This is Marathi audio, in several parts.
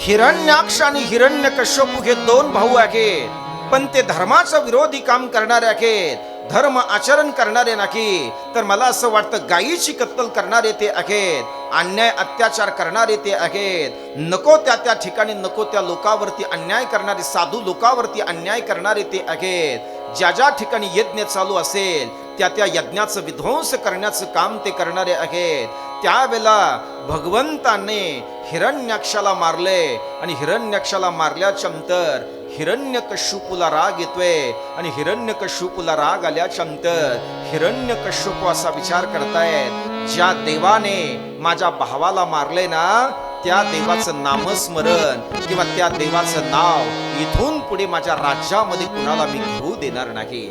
हिरण्याक्ष आणि हिरण्यकश्यप हे दोन भाऊ आहेत, पण ते धर्माचं विरोधी काम करणारे आहेत, धर्म आचरण करणारे नाही. तर मला असं वाटतं गायीची कत्तल करणारे ते आहेत, अन्याय अत्याचार करणारे ते आहेत, नको त्या ठिकाणी नको त्या लोकांवरती अन्याय करणारे, साधू लोकांवरती अन्याय करणारे ते आहेत. ज्या ठिकाणी यज्ञ चालू असेल त्या यज्ञाचं विध्वंस करण्याचं काम ते करणारे आहेत. त्यावेळेला भगवंताने हिरण्याक्षाला मारले आणि हिरण्याक्षाला मारल्याच्या नंतर हिरण्यकश्यपूला राग येतोय आणि हिरण्यकश्यपूला राग आल्याच्या नंतर हिरण्यकश्यप असा विचार करतायत, ज्या देवाने माझ्या भावाला मारले ना त्या देवाचं नामस्मरण किंवा त्या देवाचं नाव इथून पुढे माझ्या राज्यामध्ये कुणाला मी घेऊ देणार नाही.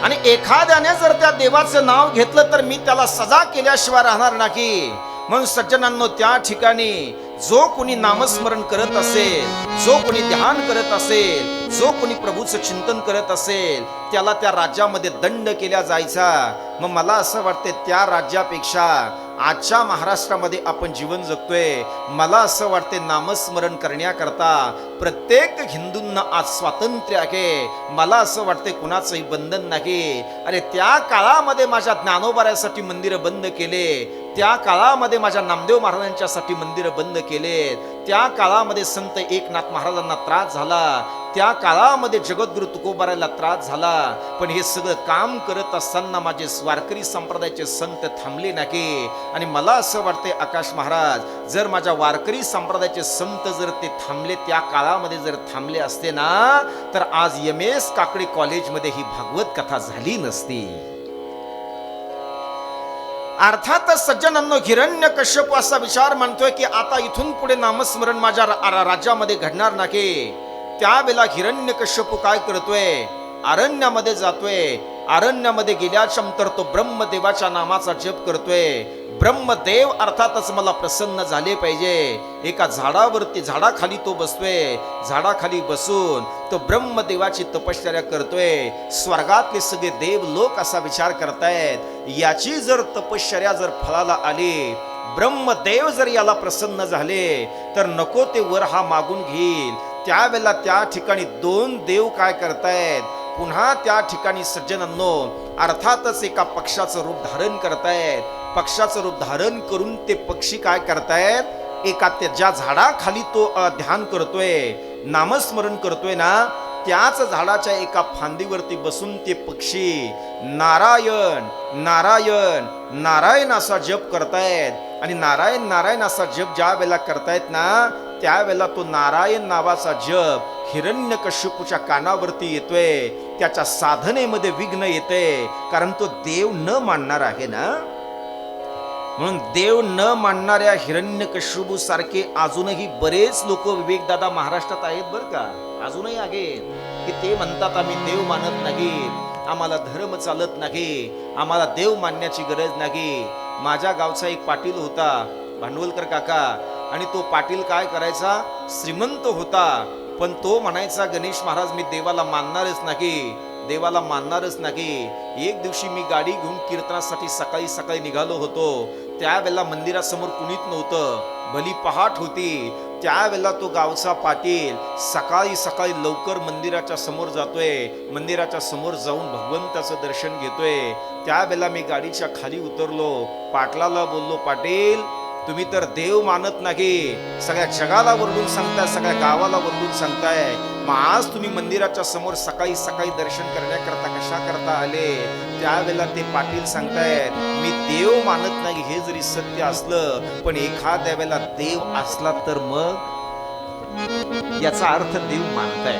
आणि एखाद्याने जर त्या देवाचं नाव घेतलं तर मी त्याला सजा केल्याशिवाय राहणार नाही. म्हणून सज्जनांनो, त्या ठिकाणी जो कोणी नामस्मरण करत असेल, जो कोणी ध्यान करत असेल, जो कोणी प्रभूचं चिंतन करत असेल, त्याला त्या राज्यामध्ये दंड केला जायचा. मग मला असं वाटते त्या राज्यापेक्षा आजच्या महाराष्ट्रामध्ये आपण जीवन जगतोय, मला असं वाटते नामस्मरण करण्याकरता प्रत्येक हिंदूंना आज स्वातंत्र्य आहे. मला असं वाटते कुणाचंही बंधन नाही. अरे त्या काळामध्ये माझ्या ज्ञानोबाऱ्यासाठी मंदिरं बंद केले, त्या काळामध्ये माझ्या नामदेव महाराजांच्यासाठी मंदिरं बंद केले, त्या काळामध्ये संत एकनाथ महाराजांना त्रास झाला, त्या काळामध्ये जगद्गुरु तुकोबारायला त्रास झाला. पण हे सगळं काम करत असताना माझे वारकरी संप्रदायाचे संत थांबले नाही. आणि मला असं वाटते आकाश महाराज, जर माझ्या वारकरी संप्रदायाचे संत जर ते थांबले, त्या काळामध्ये जर थांबले असते ना, तर आज MS काकडे कॉलेजमध्ये ही भागवत कथा झाली नसती. अर्थातच सज्जनांनो, हिरण्यकश्यप असा विचार मानतोय की आता इथून पुढे नामस्मरण माझ्या राज्यामध्ये घडणार नाही. त्यावेळेला हिरण्यकश्यप काय करतोय, अरण्यामध्ये जातोय. अरण्यामध्ये गेल्याच्या नंतर तो ब्रह्मदेवाच्या नामाचा जप करतोय. ब्रह्मदेव अर्थातच मला प्रसन्न झाले पाहिजे. एका झाडावरती, झाडाखाली तो बसतोय. झाडाखाली बसून तो ब्रह्मदेवाची तपश्चर्या करतोय. स्वर्गातले सगळे देव लोक असा विचार करतायत, याची जर तपश्चर्या जर फळाला आली, ब्रह्मदेव जर याला प्रसन्न झाले, तर नको ते वर हा मागून घेईल. त्यावेळेला त्या ठिकाणी दोन देव काय करतायत, पुन्हा त्या ठिकाणी सज्जनांनो अर्थातच एका पक्षाचं रूप धारण करतायत. पक्षाचं रूप धारण करून ते पक्षी काय करतायत, एका ज्या झाडाखाली तो ध्यान करतोय, नामस्मरण करतोय ना, त्याच झाडाच्या एका फांदीवरती बसून ते पक्षी नारायण नारायण नारायण असा जप करतायत. आणि नारायण नारायण असा जप ज्या वेळेला करतायत ना, त्यावेळेला तो नारायण नावाचा जप हिरण्यकश्यपूच्या कानावरती येतोय. त्याच्या साधनेमध्ये विघ्न येते, कारण तो देव न मानणार आहे ना. म्हणून देव न मानणाऱ्या हिरण्यकश्यपू सारखे अजूनही बरेच लोक विवेकदादा महाराष्ट्रात आहेत बरं का, अजूनही आहेत की ते म्हणतात आम्ही देव मानत नाही, आम्हाला धर्म चालत नाही, आम्हाला देव मानण्याची गरज नाही. माझ्या गावचा एक पाटील होता, भांडवलकर काका, आणि तो पाटील काय करायचा, श्रीमंत होता, पण तो म्हणायचा गणेश महाराज मी देवाला मानणारच नाही, देवाला मानणारच नाही. एक दिवशी मी गाडी घेऊन कीर्तनासाठी सकाळी सकाळी निघालो होतो. त्यावेळेला मंदिरासमोर कुणीच नव्हतं, भली पहाट होती. त्यावेळेला तो गावचा पाटील सकाळी सकाळी लवकर मंदिराच्या समोर जातोय. मंदिराच्या समोर जाऊन भगवंताचं दर्शन घेतोय. त्यावेळेला मी गाडीच्या खाली उतरलो, पाटलाला बोललो, पाटील तुम्ही तर देव मानत नाही, सगळ्या जगाला वरडून सांगताय, सगळ्या गावाला वरडून सांगताय, मग आज तुम्ही मंदिराच्या समोर सकाळी सकाळी दर्शन करण्याकरता कशा करता आले. त्यावेळेला ते पाटील सांगतायत, मी देव मानत नाही हे जरी सत्य असलं, पण एखाद्या वेळेला देव असला तर मग याचा अर्थ देव मानताय.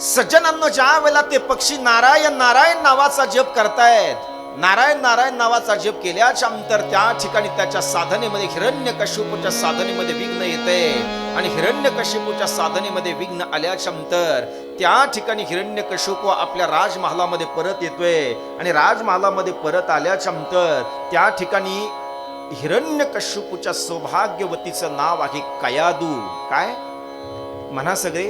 सज्जनांनो, ज्या वेळेला ते पक्षी नारायण नारायण नावाचा जप करतायत, नारायण नारायण नावाचा जप केल्याच्या नंतर त्या ठिकाणी त्याच्या साधनेमध्ये हिरण्यकश्यपूच्या साधनेमध्ये विघ्न येते. आणि हिरण्यकश्यपूच्या साधनेमध्ये विघ्न आल्याच्या नंतर त्या ठिकाणी हिरण्यकश्यपू आपल्या राजमहालामध्ये परत येतोय. आणि राजमहालामध्ये परत आल्याच्या नंतर त्या ठिकाणी हिरण्यकश्यपूच्या सौभाग्यवतीचं नाव आहे कयादू. काय म्हणा सगळे,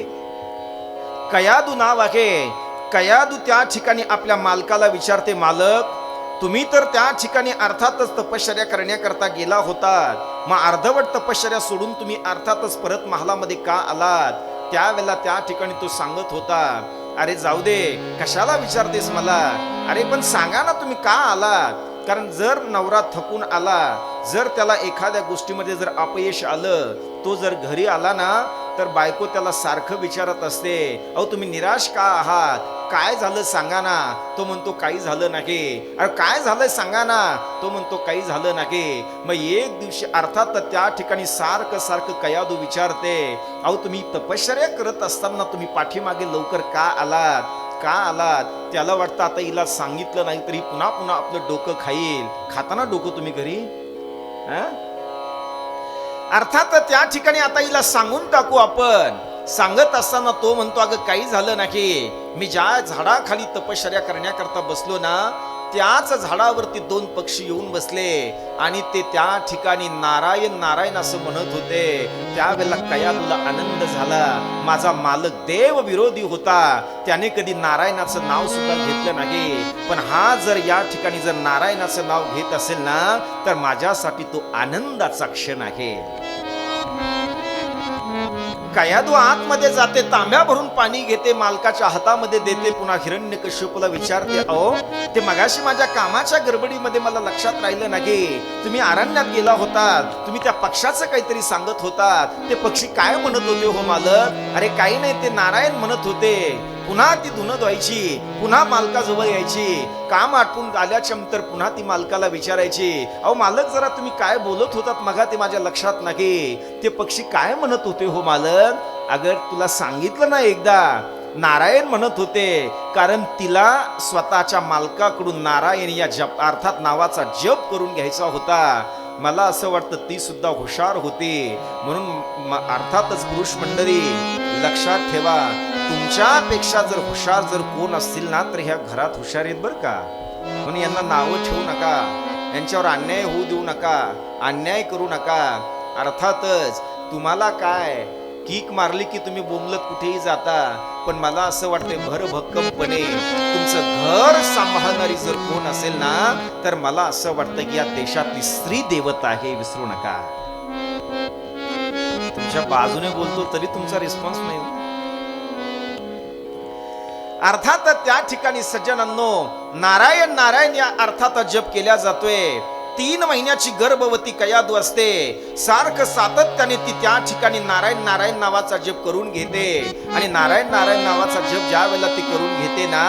कयादू नाव आहे. कयादू त्या ठिकाणी आपल्या मालकाला विचारते, मालक तुम्ही तर त्या ठिकाणी अर्थातच तपश्चर्या करण्याकरता गेला होता, मग अर्धवट तपश्चर्या सोडून तुम्ही अर्थातच परत महालामध्ये का आलात? त्यावेळेला त्या ठिकाणी तो सांगत होता, अरे जाऊ दे, कशाला विचारतेस मला? अरे पण सांगा ना तुम्ही का आलात? कारण जर नवरा थकून आला, जर त्याला एखाद्या गोष्टीमध्ये जर अपयश आलं, तो जर घरी आला ना, तर बायको त्याला सारखं विचारत असते, अहो तुम्ही निराश का आहात? काय झालं सांगा ना? तो म्हणतो काही झालं नाही. अरे काय झालंय सांगा ना? तो म्हणतो काही झालं नाही. मग एक दिवशी अर्थात त्या ठिकाणी सारखं सारखं कयादू विचारते, अहो तुम्ही तपश्चर्या करत असताना तुम्ही पाठीमागे लवकर का आलात? का आलात? त्याला वाटतं आता हिला सांगितलं नाही तरी पुन्हा पुन्हा आपलं डोकं खाईल. खाताना डोकं तुम्ही घरी? अर्थात त्या ठिकाणी आता हिला सांगून टाकू आपण. सांगत असताना तो म्हणतो, अगं काही झालं नाही, मी ज्या झाडाखाली तपश्चर्या करण्याकरता बसलो ना, त्याच झाडावरती 2 पक्षी येऊन बसले आणि ते त्या ठिकाणी नारायण नारायण असं म्हणत होते. त्यावेळेला कयादूला आनंद झाला. माझा मालक देव विरोधी होता, त्याने कधी नारायणाचं नाव सुद्धा घेतलं नाही, पण हा जर या ठिकाणी जर नारायणाचं नाव घेत असेल ना, तर माझ्यासाठी तो आनंदाचा क्षण आहे. कयादू आतमध्ये जाते, तांब्या भरून पाणी घेते, मालकाच्या हातामध्ये देते, पुन्हा हिरण्यकश्यपूला विचारते, अहो ते मगाशी माझ्या कामाच्या गडबडीमध्ये मला लक्षात राहिलं नाही, तुम्ही अरण्यात गेला होतात, तुम्ही त्या पक्षाचं काहीतरी सांगत होतात, ते पक्षी काय म्हणत होते हो मालक? अरे काही नाही, ते नारायण म्हणत होते. पुन्हा ती धुणं धुवायची, पुन्हा मालकाजवळ यायची, काम आटपून आल्याच्या नंतर पुन्हा ती मालकाला विचारायची, अहो मालक जरा तुम्ही काय बोलत होतात मगा, ते माझ्या लक्षात नाही, ते पक्षी काय म्हणत होते हो मालक? अगर तुला सांगितलं ना एकदा, नारायण म्हणत होते, कारण तिला स्वतःच्या मालकाकडून नारायण या जप अर्थात नावाचा जप करून घ्यायचा होता. मला असं वाटतं ती सुद्धा हुशार होती. म्हणून अर्थातच पुरुष मंडळी लक्षात ठेवा, तुमच्यापेक्षा जर हुशार जर कोण असतील ना, तर ह्या घरात हुशार आहेत बरं का. म्हणून यांना नावं ठेवू नका, यांच्यावर अन्याय होऊ देऊ नका, अन्याय करू नका. अर्थातच तुम्हाला काय कीक मारली की तुम्ही बोंबलत कुठेही जाता, पण मला असं वाटतंय भरभक्कमपणे तुमचं घर सांभाळणारी जर कोण असेल ना, तर मला असं वाटतं की या देशातली स्त्री देवता आहे, विसरू नका. तुमच्या बाजूने बोलतो तरी तुमचा रिस्पॉन्स नाही. अर्थात त्या ठिकाणी सज्जनांनो, नारायण नारायण या अर्थात जप केला जातोय. 3 महिन्याची गर्भवती कयादू असते, सारखं सातत्याने ती त्या ठिकाणी नारायण नारायण नावाचा जप करून घेते. आणि नारायण नारायण नावाचा जप ज्या वेळेला ती करून घेते ना,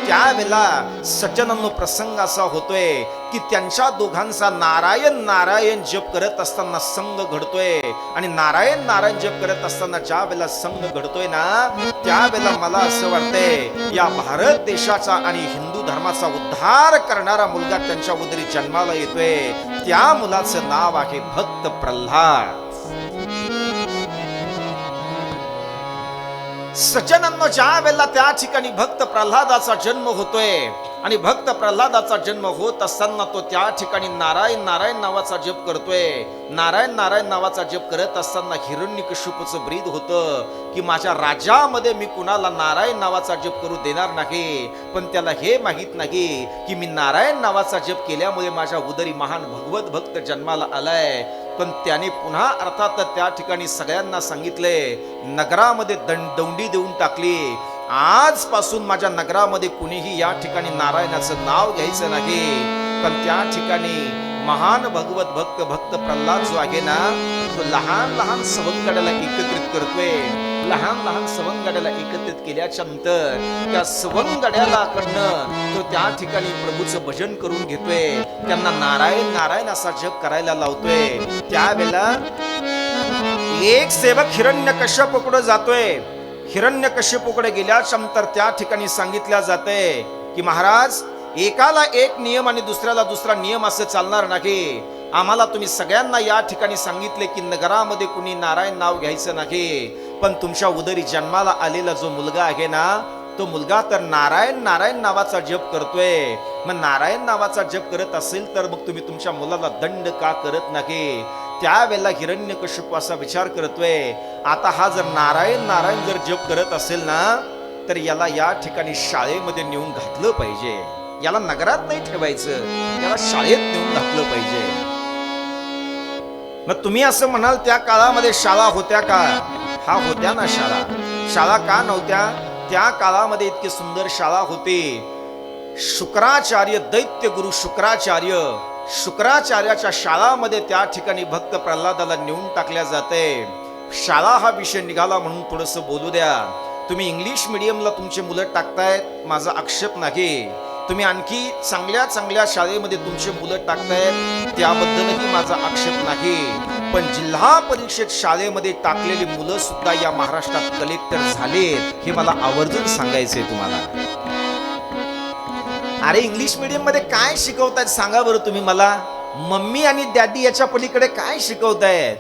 त्यावेळेला सज्जनांनो प्रसंग असा होतोय की त्यांच्या दोघांचा नारायण नारायण जप करत असताना संग घडतोय. आणि नारायण नारायण जप करत असताना ज्या वेळेला संग घडतोय ना, त्यावेळेला मला असं वाटतंय या भारत देशाचा आणि हिंदू धर्माचा उद्धार करणारा मुलगा त्यांच्या उदरी जन्माला येतोय. त्या मुलाचं नाव आहे भक्त प्रल्हाद. सज्जनांनो, ज्या वेळेला त्या ठिकाणी भक्त प्रल्हादाचा जन्म होतोय आणि भक्त प्रल्हादाचा जन्म होत असताना तो त्या ठिकाणी नारायण नारायण नावाचा जप करतोय. नारायण नारायण नावाचा जप करत असताना हिरण्यकश्यपूचं ब्रीद होतं की माझ्या राज्यामध्ये मी कुणाला नारायण नावाचा जप करू देणार नाही. पण त्याला हे माहित नाही की मी नारायण नावाचा जप केल्यामुळे माझ्या उदरी महान भगवत भक्त जन्माला आलाय. पण त्याने पुन्हा अर्थात त्या ठिकाणी सगळ्यांना सांगितले, नगरामध्ये दौंडी देऊन टाकली, आजपासून माझ्या नगरामध्ये कुणीही या ठिकाणी नारायणाचं नाव घ्यायचं नाही. पण त्या ठिकाणी महान भगवत भक्त प्रल्हाद जो आहे ना, तो लहान लहान सवंगड्याला एकत्रित करतोय. लहान लहान सवंगड्याला एकत्रित केल्याच्या नंतर त्या सवंगड्याला कडनं तो त्या ठिकाणी प्रभूचं भजन करून घेतोय, त्यांना नारायण नारायण असा जप करायला लावतोय. त्यावेळेला एक सेवक हिरण्यकश्यपूकडे जातोय. हिरण्यकश्यपूकडे गेल्याच्या नंतर त्या ठिकाणी सांगितल्या जाते की महाराज, एकाला एक नियम आणि दुसऱ्याला दुसरा नियम असं चालणार नाही. आम्हाला तुम्ही सगळ्यांना या ठिकाणी सांगितले की नगरामध्ये कुणी नारायण नाव घ्यायचं नाही. पण तुमच्या उदरी जन्माला आलेला जो मुलगा आहे ना, तो मुलगा तर नारायण नारायण नावाचा जप करतोय. मग नारायण नावाचा जप करत असेल तर मग तुम्ही तुमच्या मुलाला दंड का करत नाही? त्यावेळेला हिरण्यकश्यप असा विचार करतोय, आता हा जर नारायण नारायण जर जप करत असेल ना, तर याला या ठिकाणी शाळेमध्ये नेऊन घातलं पाहिजे. याला नगरात नाही ठेवायचं, याला शाळेत नेऊन घातलं पाहिजे. मग तुम्ही असं म्हणाल त्या काळामध्ये शाळा होत्या का? हा, होत्या ना शाळा. शाळा का नव्हत्या? त्या काळामध्ये इतकी सुंदर शाळा होती. शुक्राचार्य, दैत्य गुरु शुक्राचार्याच्या शाळामध्ये त्या ठिकाणी भक्त प्रल्हादाला नेऊन टाकल्या जाते. शाळा हा विषय निघाला म्हणून थोडस बोलू द्या. तुम्ही इंग्लिश मीडियमला तुमची मुलं टाकतायत, माझा आक्षेप नाही. तुम्ही आणखी चांगल्या चांगल्या शाळेमध्ये तुमची मुलं टाकतायत, त्याबद्दलही माझा आक्षेप नाही. पण जिल्हा परिषद शाळेमध्ये टाकलेली मुलं सुद्धा या महाराष्ट्रात कलेक्टर झालेत, हे मला आवर्जून सांगायचंय तुम्हाला. अरे इंग्लिश मीडियम मध्ये काय शिकवतायत सांगा बरं तुम्ही मला. मम्मी आणि डॅडी याच्या पलीकडे काय शिकवतायत?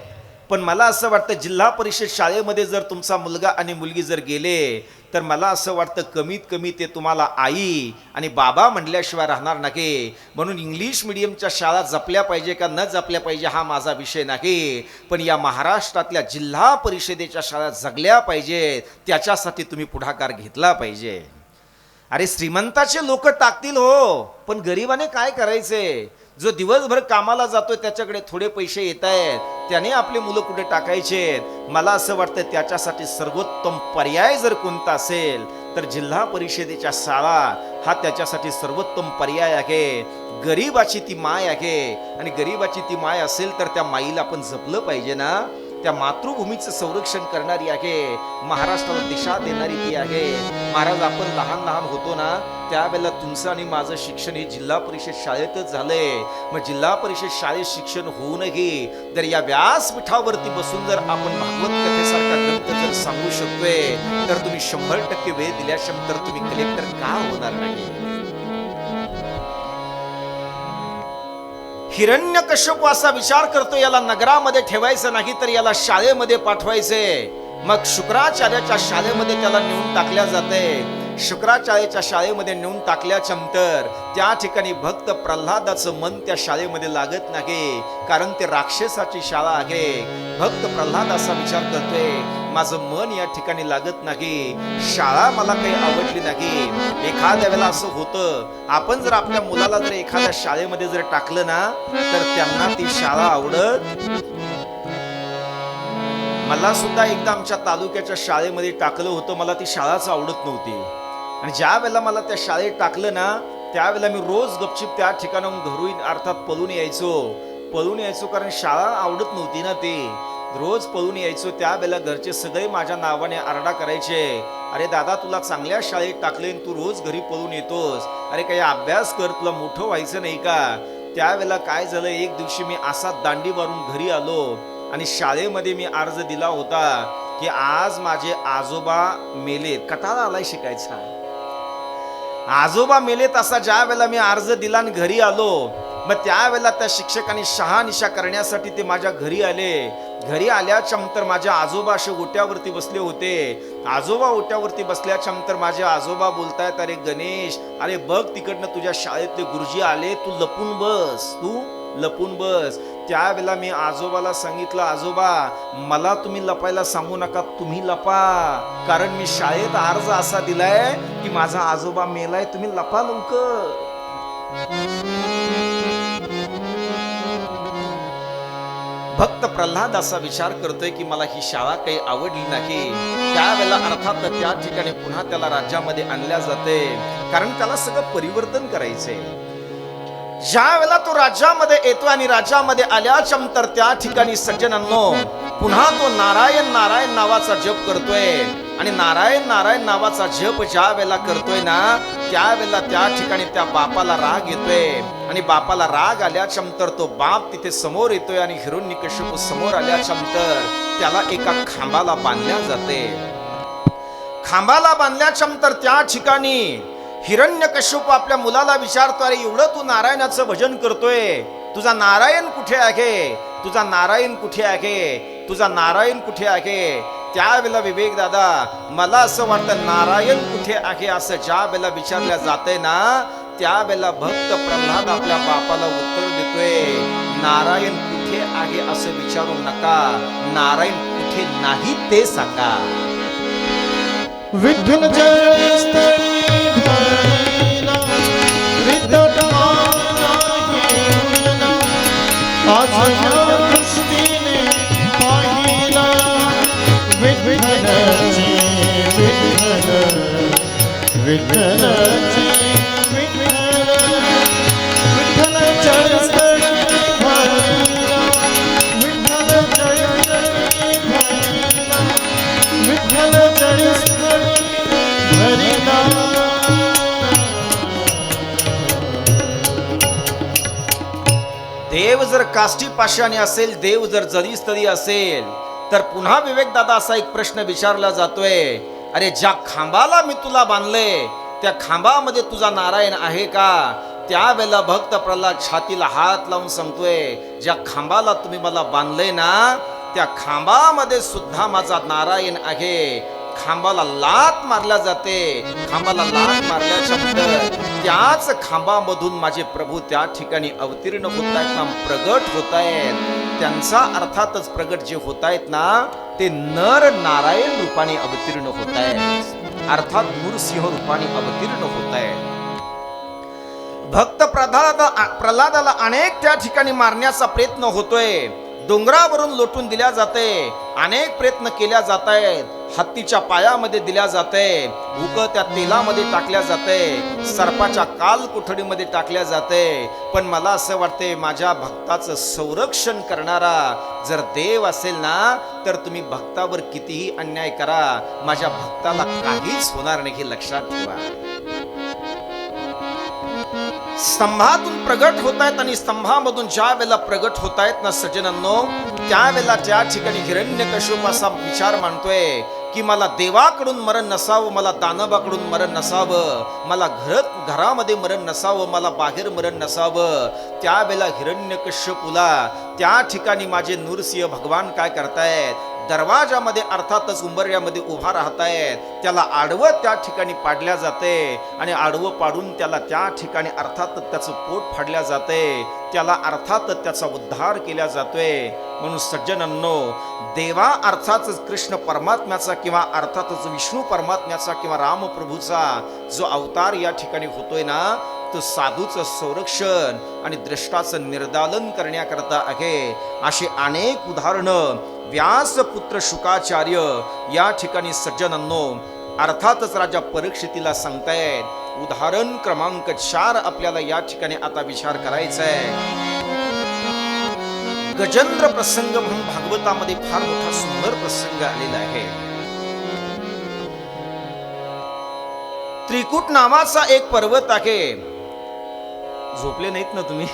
पण मला असं वाटतं जिल्हा परिषद शाळेमध्ये जर तुमचा मुलगा आणि मुलगी जर गेले, तर मला असं वाटतं कमीत कमी ते तुम्हाला आई आणि बाबा म्हणल्याशिवाय राहणार नाही. म्हणून इंग्लिश मीडियमच्या शाळा जपल्या पाहिजे का न जपल्या पाहिजे हा माझा विषय नाही, पण या महाराष्ट्रातल्या जिल्हा परिषदेच्या शाळा जगल्या पाहिजेत, त्याच्यासाठी तुम्ही पुढाकार घेतला पाहिजे. अरे श्रीमंताचे लोक टाकतील हो, पण गरिबाने काय करायचे? जो दिवसभर कामाला जातोय त्याच्याकडे थोडे पैसे येत आहेत, त्याने आपले मुलं कुठे टाकायचे? मला असं वाटतं त्याच्यासाठी सर्वोत्तम पर्याय जर कोणता असेल तर जिल्हा परिषदेच्या शाळा हा त्याच्यासाठी सर्वोत्तम पर्याय आहे. गरीबाची ती माय आहे, आणि गरीबाची ती माय असेल तर त्या माईला आपण जपलं पाहिजे ना. त्या मातृभूमीचं संरक्षण करणारी आहे, महाराष्ट्राला दिशा देणारी ती आहे. महाराज, आपण लहान लहान होतो ना, त्यावेळेला तुमचं आणि माझं शिक्षण हे जिल्हा परिषद शाळेतच झालंय. मग जिल्हा परिषद शाळेत शिक्षण होऊनही जर या व्यासपीठावरती बसून जर आपण भागवत कथेसारखा ग्रंथ जर सांगू शकतोय, तर तुम्ही 100% वेळ दिल्याशिवाय तुम्ही कलेक्टर का होणार नाही? हिरण्यकश्यप असा विचार करतो, याला नगरामध्ये ठेवायचं नाही तर याला शाळेमध्ये पाठवायचे. मग शुक्राचार्याच्या शाळेमध्ये त्याला नेऊन टाकल्या जाते. शुक्राचार्याच्या शाळेमध्ये नेऊन टाकल्यानंतर त्या ठिकाणी भक्त प्रल्हादाचं मन त्या शाळेमध्ये लागत नाही, कारण ते राक्षसाची शाळा आहे. भक्त प्रल्हाद असा विचार करतोय, माझं मन या ठिकाणी लागत नाही, शाळा मला काही आवडली नाही. एखाद्या वेळेला असं होतं, आपण जर आपल्या मुलाला जर एखाद्या शाळेमध्ये जर टाकलं ना, तर त्यांना ती शाळा आवडत. मला सुद्धा एकदा आमच्या तालुक्याच्या शाळेमध्ये टाकलं होतं, मला ती शाळाच आवडत नव्हती. आणि ज्या वेळेला मला त्या शाळेत टाकलं ना, त्यावेळेला मी रोज गपचिप त्या ठिकाणाहून घरून अर्थात पळून यायचो, कारण शाळा आवडत नव्हती ना. ते रोज पळून यायचो. त्यावेळेला घरचे सगळे माझ्या नावाने आरडा करायचे, अरे दादा, तुला चांगल्या शाळेत टाकले, तू रोज घरी पळून येतोस, अरे काही अभ्यास कर, तुला मोठं व्हायचं नाही का? त्यावेळेला काय झालं, एक दिवशी मी असा दांडी मारून घरी आलो आणि शाळेमध्ये मी अर्ज दिला होता की आज माझे आजोबा मेलेत. कटाळा आलाय शिकायचा, आजोबा मेलेत असा ज्या वेळेला मी अर्ज दिला आणि घरी आलो, मग त्यावेळेला त्या शिक्षकांनी शहानिशा करण्यासाठी ते माझ्या घरी आले. घरी आल्याच्या नंतर माझ्या आजोबा असे ओट्यावरती बसले होते. आजोबा ओट्यावरती बसल्याच्या नंतर माझे आजोबा बोलतायत, अरे गणेश, अरे बघ तिकडनं तुझ्या शाळेतले गुरुजी आले, तू लपून बस. त्यावेळेला मी आजोबाला सांगितलं, आजोबा, मला तुम्ही लपायला सांगू नका, तुम्ही लपा, कारण मी शाळेत अर्ज असा दिलाय की माझा आजोबा मेलाय, तुम्ही लपा लवकर. भक्त प्रल्हाद असा विचार करतोय की मला ही शाळा काही आवडली नाही. त्यावेळेला अर्थात त्या ठिकाणी पुन्हा त्याला राज्यामध्ये आणल्या जाते, कारण त्याला सगळं परिवर्तन करायचंय. ज्या वेळेला तो राज्यामध्ये येतो आणि राज्यामध्ये आल्याच्या नंतर त्या ठिकाणी सज्जनांनो पुन्हा तो नारायण नारायण नावाचा जप करतोय. आणि नारायण नारायण नावाचा जप ज्या वेळेला करतोय ना, त्यावेळेला त्या ठिकाणी त्या बापाला राग येतोय. आणि बापाला राग आल्याच्या नंतर तो बाप तिथे समोर येतोय आणि हिरण्यकश्यप समोर आल्याच्या नंतर त्याला एका खांबाला बांधल्या जाते. खांबाला बांधल्याच्या नंतर त्या ठिकाणी हिरण्यकश्यप आपल्या मुलाला विचारतो, अरे एवढं तू नारायणाचं भजन करतोय, तुझा नारायण कुठे आहे? तुझा नारायण कुठे आहे? तुझा नारायण कुठे आहे? त्यावेळेला विवेक दादा, मला असं वाटतं नारायण कुठे आहे असं ज्या वेळेला विचारल्या जाते ना, त्यावेळेला भक्त प्रल्हाद आपल्या बापाला उत्तर देतोय, नारायण कुठे आहे असं विचारू नका, नारायण कुठे नाही ते सांगा. विठ्ठल जय आज विठ्ठलाची विठ्ठल विठ्ठल चळचळी भरिला विठ्ठल चळचळी भरिला विठ्ठल चळचळी भरिला. देव जर काष्टी पाषाणी असेल, देव जर जरीस्तरी असेल, तर पुन्हा विवेक दादा असा एक प्रश्न विचारला जातोय, अरे ज्या खांबाला मी तुला बांधले त्या खांबामध्ये तुझा नारायण आहे का? त्यावेळेला भक्त प्रल्हाद छातीला हात लावून सांगतोय, ज्या खांबाला तुम्ही मला बांधले ना त्या खांबामध्ये सुद्धा माझा नारायण आहे. खांबाला लात मारल्या जाते, खांबाला लात मारल्याच्या नंतर त्याच खांबामधून माझे प्रभू त्या ठिकाणी अवतीर्ण होत आहेत ना, प्रगट होत आहेत. त्यांचा अर्थातच प्रगट जे होत आहेत ना ते नर नारायण रूपाने अवतीर्ण होत आहेत, अर्थात नृसिंह रूपाने अवतीर्ण होत आहेत. भक्त प्रल्हादाला अनेक त्या ठिकाणी मारण्याचा प्रयत्न होतोय, डोंगरावरून लोटून दिल्या जाते, अनेक प्रयत्न केल्या जात आहेत, हत्तीच्या पायामध्ये दिल्या जाते, उकळत्या तेलामध्ये टाकल्या जाते, सर्पाच्या काल कोठडीमध्ये टाकल्या जाते. पण मला असं वाटते माझ्या भक्ताचं संरक्षण करणारा जर देव असेल ना तर तुम्ही भक्तावर कितीही अन्याय करा, माझ्या भक्ताला काहीच होणार नाही हे लक्षात ठेवा. स्तंभातून प्रगट होत आहेत आणि स्तंभामधून ज्या वेळेला प्रगट होत आहेत ना सज्जनांनो, त्यावेळेला त्या ठिकाणी हिरण्यकश्यप असा विचार मांडतोय की मला देवाकडून मरण नसावं, मला दानवाकडून मरण नसावं, मला घरामध्ये मरण नसावं, मला बाहेर मरण नसावं. त्यावेळेला हिरण्यकश्यपूला त्या ठिकाणी माझे नृसिंह भगवान काय करतायत, दरवाजामध्ये अर्थातच उंबर्यामध्ये उभा राहतायत, त्याला आडवं त्या ठिकाणी पाडल्या जाते आणि आडवं पाडून त्याला त्या ठिकाणी अर्थातच त्याचं पोट फाडल्या जाते, त्याला अर्थातच त्याचा उद्धार केला जातोय. म्हणून सज्जनांनो, देवा अर्थातच कृष्ण परमात्म्याचा किंवा अर्थातच विष्णू परमात्म्याचा किंवा रामप्रभूचा जो अवतार या ठिकाणी होतोय ना तो साधूचं संरक्षण आणि द्रष्टाचं निर्दालन करण्याकरता आहे. अशी अनेक उदाहरणं व्यासपुत्र शुकाचार्य या ठिकाणी सज्जनांनो अर्थातच राजा परीक्षितीला सांगतायत. उदाहरण क्रमांक 4 आपल्याला या ठिकाणी आता विचार करायचा आहे. गजेंद्र प्रसंग म्हणून भागवतामध्ये फार मोठा सुंदर प्रसंग आलेला आहे. त्रिकूट नावाचा एक पर्वत आहे. झोपले नाहीत ना तुम्ही?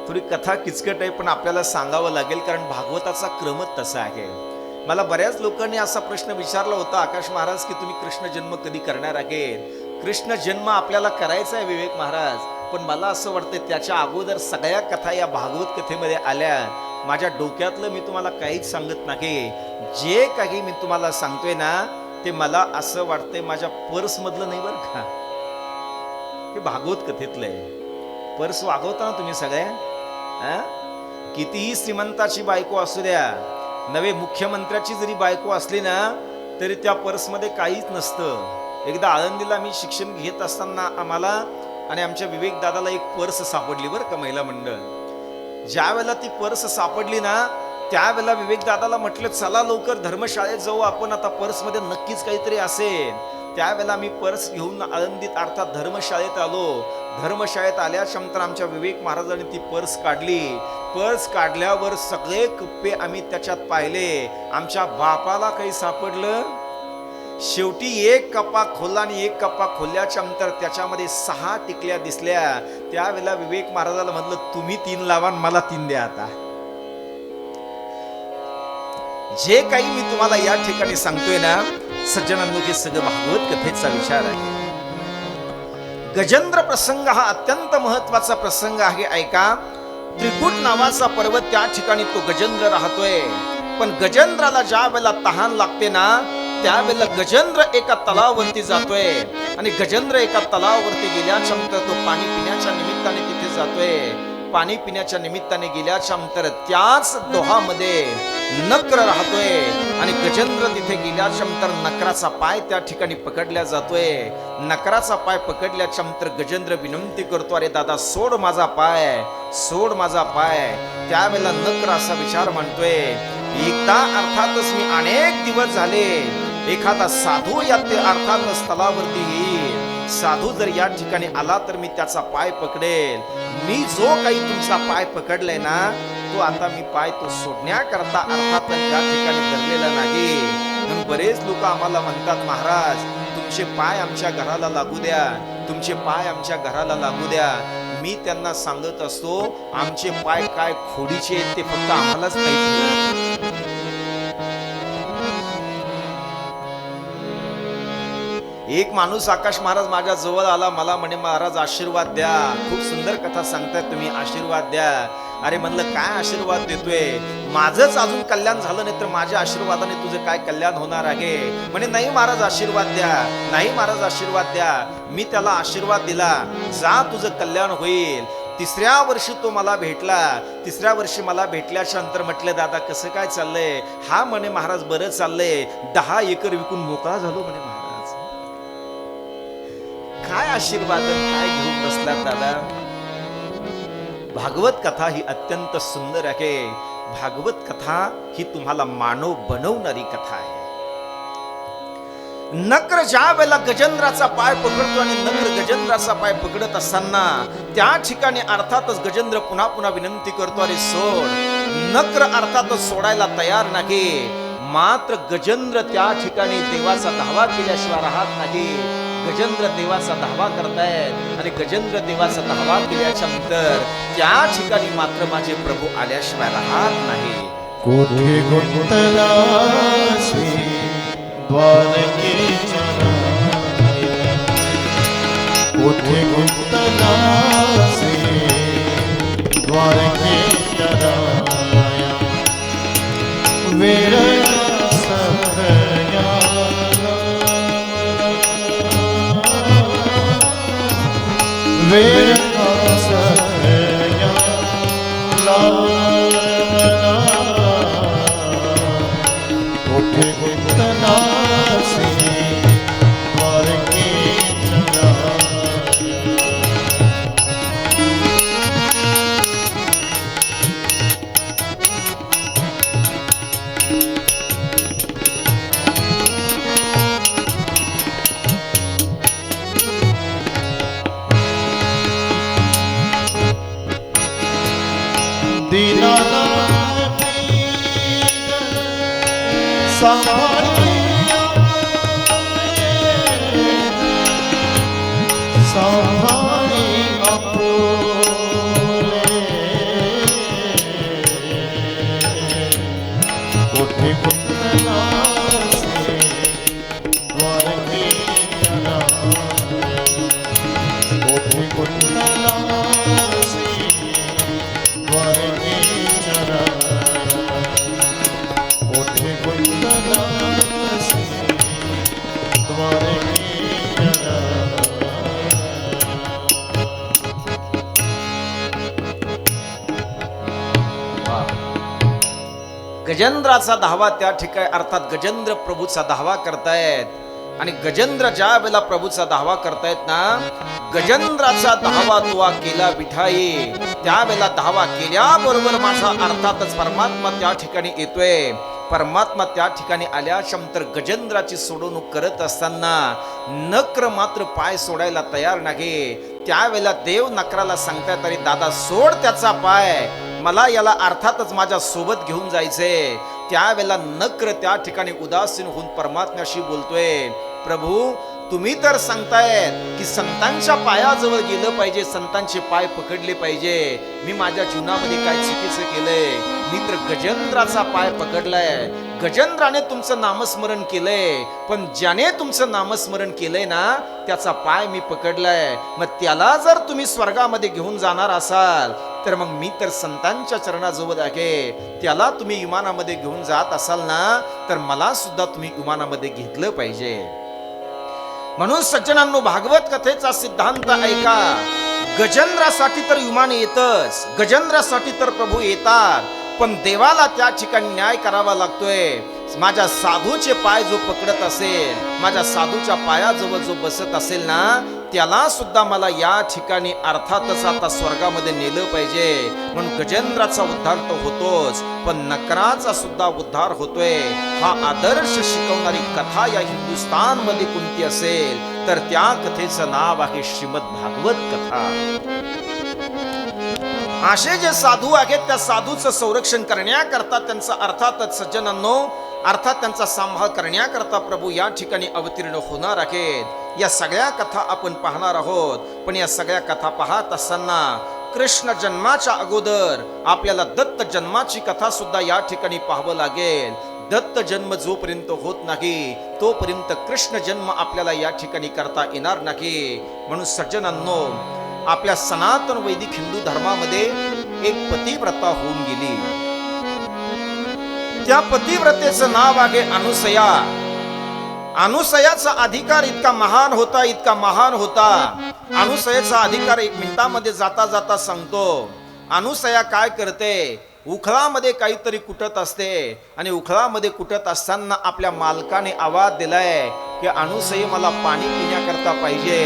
थोडी कथा किचकट आहे पण आपल्याला सांगावं लागेल कारण भागवताचा क्रमच तसा आहे. मला बऱ्याच लोकांनी असा प्रश्न विचारला होता, आकाश महाराज की तुम्ही कृष्ण जन्म कधी करणार आहे? कृष्ण जन्म आपल्याला करायचा आहे विवेक महाराज, पण मला असं वाटतं त्याच्या अगोदर सगळ्या कथा या भागवत कथेमध्ये आल्या. माझ्या डोक्यातलं मी तुम्हाला काहीच सांगत नाही. जे काही मी तुम्हाला सांगतोय ना ते मला असं वाटतंय माझ्या पर्स मधलं नाही बरं का, हे भागवत कथेतलं आहे. पर्स वागवता ना तुम्ही सगळ्या, कितीही श्रीमंताची बायको असू द्या, नवे मुख्यमंत्र्याची जरी बायको असली ना तरी त्या पर्समध्ये काहीच नसतं. एकदा आळंदीला मी शिक्षण घेत असताना आम्हाला आणि आमच्या विवेक दादाला एक पर्स सापडली बरं का, महिला मंडळ. ज्या वेळेला ती पर्स सापडली ना त्यावेळेला विवेक दादाला म्हटलं चला लवकर धर्मशाळेत जाऊ आपण, आता पर्समध्ये नक्कीच काहीतरी असेल. त्यावेळेला मी पर्स घेऊन आळंदीत अर्थात धर्मशाळेत आलो. धर्मशाळेत आल्यानंतर आमच्या विवेक महाराजांनी ती पर्स काढली. पर्स काढल्यावर सगळे कप्पे आम्ही त्याच्यात पाहिले. आमच्या बापाला काही सापडलं? शेवटी एक कप्पा खोलला आणि एक कप्पा खोलल्याच्या नंतर त्याच्यामध्ये 6 टिकल्या दिसल्या. त्यावेळेला विवेक महाराजाला म्हटलं तुम्ही 3 लावा मला 3 द्या. आता जे काही मी तुम्हाला या ठिकाणी सांगतोय ना सज्जनांनो हे सगळं भागवत कथेचा विचार आहे. गजेंद्र प्रसंग हा अत्यंत महत्वाचा प्रसंग आहे. ऐका, त्रिकूट नावाचा पर्वत त्या ठिकाणी तो गजेंद्र राहतोय. पण गजेंद्राला ज्या वेळेला तहान लागते ना त्यावेळेला गजेंद्र एका तलावावरती जातोय आणि गजेंद्र एका तलावावरती गेल्याच्या नंतर तो पाणी पिण्याच्या निमित्ताने तिथे जातोय. पाणी पिण्याच्या निमित्ताने गेल्याच्या नंतर त्याच डोहामध्ये नक्र राहतोय आणि गजेंद्र तिथे गेल्याच्या नंतर नकराचा पाय त्या ठिकाणी पकडल्या जातोय. नकराचा पाय पकडल्याच्या नंतर गजेंद्र विनंती करतो, अरे दादा सोड माझा पाय, सोड माझा पाय. त्यावेळेला नक्र असा विचार मांडतोय, एकदा अर्थातच मी अनेक दिवस झाले एखादा साधू या ते अर्थात स्थलावरती येईल, साधू जर या ठिकाणी आला तर मी त्याचा पाय पकडेल. मी जो काही तुमचा पाय पकडलाय ना, तो आता मी पाय तो सोडण्याकरता अर्थात त्या ठिकाणी धरलेला नाही. म्हणून बरेच लोक आम्हाला म्हणतात, महाराज तुमचे पाय आमच्या घराला लागू द्या, तुमचे पाय आमच्या घराला लागू द्या. मी त्यांना सांगत असतो, आमचे पाय काय खोडीचे आहेत ते फक्त आम्हालाच माहिती. एक माणूस आकाश महाराज माझ्या जवळ आला, मला म्हणे महाराज आशीर्वाद द्या, खूप सुंदर कथा सांगताय तुम्ही, आशीर्वाद द्या. अरे म्हणलं काय आशीर्वाद देतोय, माझंच अजून कल्याण झालं नाही तर माझ्या आशीर्वादाने तुझं काय कल्याण होणार आहे. म्हणे नाही महाराज आशीर्वाद द्या, नाही महाराज आशीर्वाद द्या. मी त्याला आशीर्वाद दिला, जा तुझं कल्याण होईल. तिसऱ्या वर्षी तो मला भेटला, तिसऱ्या वर्षी मला भेटल्याच्या नंतर म्हटलं दादा कसं काय चाललंय. हा म्हणे महाराज बरं चाललंय, 10 एकर विकून मोकळा झालो म्हणे महाराज. काय आशीर्वाद काय घेऊन बसलात दादा. भागवत कथा ही अत्यंत सुंदर आहे. भागवत कथा ही तुम्हाला मानव बनवणारी कथा आहे. नक्र ज्या वेळेला गजेंद्राचा पाय पकडतो आणि नक्र गजेंद्राचा पाय पकडत असताना त्या ठिकाणी अर्थातच गजेंद्र पुन्हा पुन्हा विनंती करतो, अरे सोड. नक्र अर्थातच सोडायला तयार नाही. मात्र गजेंद्र त्या ठिकाणी देवाचा धावा केल्याशिवाय राहत नाही. गजेंद्र देवाचा धावा करतायत आणि गजेंद्र देवाचा धावा केल्याच्या नंतर त्या ठिकाणी मात्र माझे प्रभू आल्याशिवाय राहत नाही. कोठे गुंतलासी द्वारकेच्या राया, कोठे गुंतलासी द्वारकेच्या राया, वेळ सखया वेळ सखया लावला, कोठे गुंतलासी द्वारकेच्या राया. दीनानाथ सांभाळिया, सांभाळी आपुले, कोठे गुंतलासी द्वारकेच्या राया, कोठे गुंतलासी द्वारकेच्या राया, कोठे गुंतलासी द्वारकेच्या राया. गजेंद्राचा धावा त्या ठिकाणी अर्थात गजेंद्र प्रभूचा धावा करतायत. आणि गजेंद्र ज्या वेळेला प्रभूचा धावा करतायत ना, गजेंद्राचा धावा तुवा केला विठाई. त्यावेळेला धावा केल्याबरोबर माझा अर्थातच परमात्मा त्या ठिकाणी येतोय. परमात्मा त्या ठिकाणी आल्याच्या नंतर गजेंद्राची सोडवणूक करत असताना नक्र मात्र पाय सोडायला तयार नाही. त्यावेळेला देव नकराला सांगतायत, अरे दादा सोड त्याचा पाय, मला याला अर्थातच माझ्या सोबत घेऊन जायचंय. त्यावेळेला नक्र त्या ठिकाणी उदासीन होऊन परमात्म्याशी बोलतोय, प्रभू तुम्ही तर सांगतायत की संतांच्या पायाजवळ गेलं पाहिजे, संतांचे पाय पकडले पाहिजे. मी माझ्या जीवनामध्ये काय चुकीचं केलंय. मी तर गजेंद्राचा पाय पकडलाय, गजेंद्राने तुमचं नामस्मरण केलंय, पण ज्याने तुमचं नामस्मरण केलंय ना त्याचा पाय मी पकडलाय. मग त्याला जर तुम्ही स्वर्गामध्ये घेऊन जाणार असाल तर मग मी तर संतांच्या चरणाजवळ आहे, त्याला तुम्ही विमानामध्ये घेऊन जात असाल ना तर मला सुद्धा तुम्ही विमानामध्ये घेतलं पाहिजे. म्हणून सज्जनांनो, भागवत कथेचा सिद्धांत ऐका. गजेंद्रासाठी तर विमान येतच, गजेंद्रासाठी तर प्रभू येतात, पण देवाला त्या ठिकाणी न्याय करावा लागतोय. माझ्या साधूचे पाय जो पकडत असेल, माझ्या साधूच्या पायाजवळ जो बसत असेल ना त्याला सुद्धा मला या ठिकाणी अर्थातच आता स्वर्गामध्ये नेलं पाहिजे. म्हणून गजेंद्राचा उद्धार तो होतोच, पण नकराचा सुद्धा उद्धार होतोय. हा आदर्श शिकवणारी कथा या हिंदुस्थान मध्ये कोणती असेल तर त्या कथेचं नाव आहे श्रीमद भागवत कथा. असे जे साधू आहेत त्या साधूचं संरक्षण करण्याकरता, त्यांचा अर्थातच सज्जनांनो अर्थात त्यांचा सांभाळ करण्याकरता प्रभू या ठिकाणी अवतीर्ण होणार आहेत. या सगळ्या कथा आपण पाहणार आहोत. पण या सगळ्या कथा पाहत असताना कृष्ण जन्माच्या अगोदर आपल्याला दत्त जन्माची कथा सुद्धा या ठिकाणी पाहावं लागेल. दत्त जन्म जोपर्यंत होत नाही तोपर्यंत कृष्ण जन्म आपल्याला या ठिकाणी करता येणार नाही. म्हणून सज्जनांनो, आपल्या सनातन वैदिक हिंदू धर्मामध्ये एक पतिव्रता होऊन गेली. त्या पतिव्रतेचं नाव आहे अनुसया. अनुसयाचा अधिकार इतका महान होता, इतका महान होता. अनुसयाचा अधिकार 1 मिनिटामध्ये जाता जाता सांगतो. अनुसया काय करते, उखळामध्ये काहीतरी कुटत असते आणि उखळामध्ये कुटत असताना आपल्या मालकाने आवाज दिलाय की अनुसये मला पाणी पिण्याकरता पाहिजे.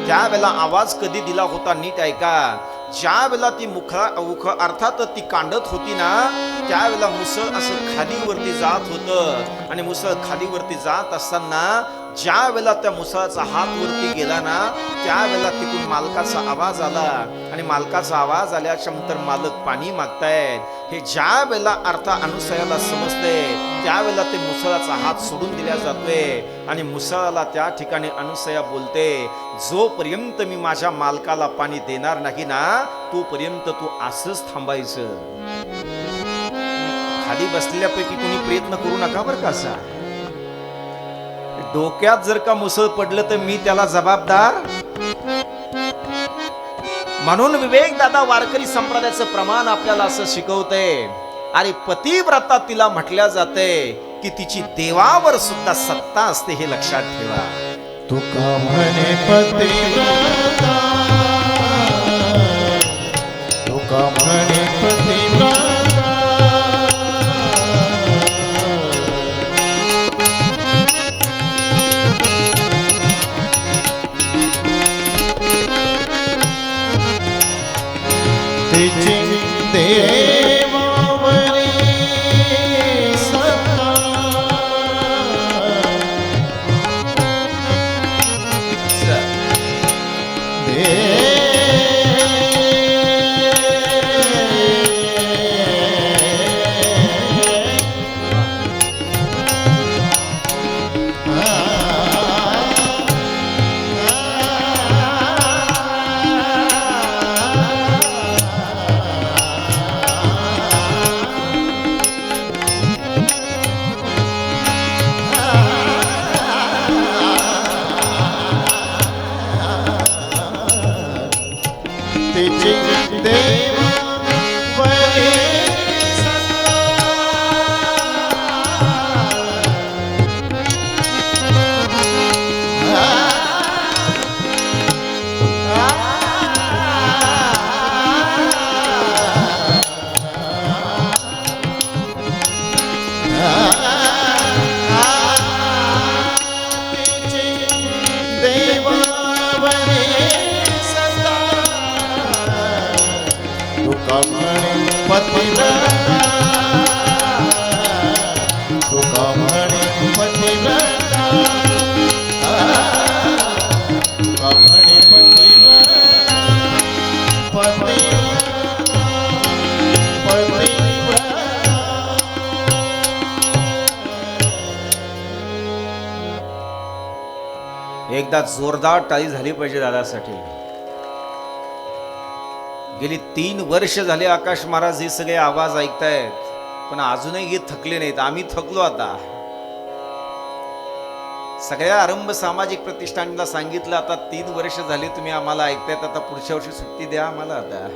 त्यावेळेला आवाज कधी दिला होता नीट ऐका. ज्या वेळेला ती अर्थात ती कांडत होती ना, त्यावेळेला मुसळ असं खालीवरती जात होतं आणि मुसळ खालीवरती जात असताना ज्या वेळेला त्या मुसळाचा हात वरती गेला ना, त्यावेळेला तिकडून मालकाचा आवाज आला आणि मालकाचा आवाज आल्याच्या नंतर मालक पाणी मागतायत. हे ज्या वेळेला अर्थ अनुसयाला समजते त्यावेळेला ते मुसळाचा हात सोडून दिला जातोय आणि मुसळाला त्या ठिकाणी अनुसया बोलते, जोपर्यंत मी माझ्या मालकाला पाणी देणार नाही ना तोपर्यंत तू असंच थांबायचं. खाली बसलेल्यापैकी कोणी प्रयत्न करू नका बरं का. असा डोक्यात जर का मुसळ पडलं तर मी त्याला जबाबदार. म्हणून विवेक दादा वारकरी संप्रदायाचं प्रमाण आपल्याला असं शिकवतंय, अरे पतिव्रता तिला म्हटल्या जाते की तिची देवावर सुद्धा सत्ता असते, हे लक्षात ठेवा. तुका म्हणे पतिव्रता, तुका म्हणे पतिव्रता. तिची देवावरी सत्ता, तिची देवावरी सत्ता. तिची देवावरी सत्ता. तुका म्हणे पतिव्रता, तुका म्हणे पतिव्रता, तुका म्हणे पतिव्रता, पतिव्रता, पतिव्रता. एकदा जोरदार टाळी झाली पाहिजे दादासाठी. गेली 3 वर्ष झाले आकाश महाराज हे सगळे आवाज ऐकतायत, पण अजूनही हे थकले नाहीत. आम्ही थकलो आता. सगळ्या आरंभ सामाजिक प्रतिष्ठानला सांगितलं, आता 3 वर्ष झाले तुम्ही आम्हाला ऐकतायत, आता पुढच्या वर्षी सुट्टी द्या आम्हाला. आता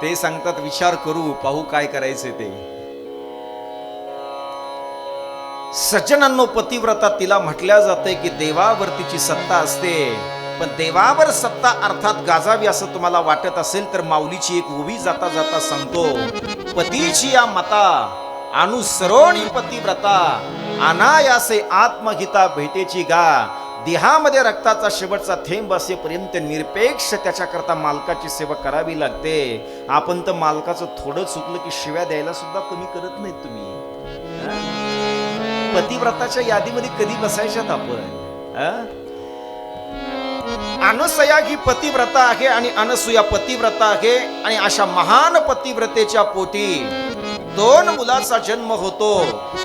ते सांगतात विचार करू, पाहू काय करायचे ते. सज्जनांनो, पतिव्रता तिला म्हटल्या जाते की देवावर तिची सत्ता असते. पण देवावर सत्ता अर्थात गाजावी असं तुम्हाला वाटत असेल तर माऊलीची एक ओवी जाता जाता सांगतो. पतीची या मता अनुसरोणी पतिव्रता, अनायासे आत्महिता भेटेची गा. देहामध्ये रक्ताचा शेवटचा थेंब असेपर्यंत निरपेक्ष त्याच्याकरता मालकाची सेवा करावी लागते. आपण तर मालकाचं थोडं चुकलं की शिव्या द्यायला सुद्धा कमी करत नाहीत तुम्ही. हं? पतिव्रताच्या यादीमध्ये कधी बसायच्यात आपण? हं? अनसया ही पतिव्रता आहे आणि अनसुया पतिव्रता आहे. आणि अशा महान पतिव्रतेच्या पोटी 2 मुलाचा जन्म होतो.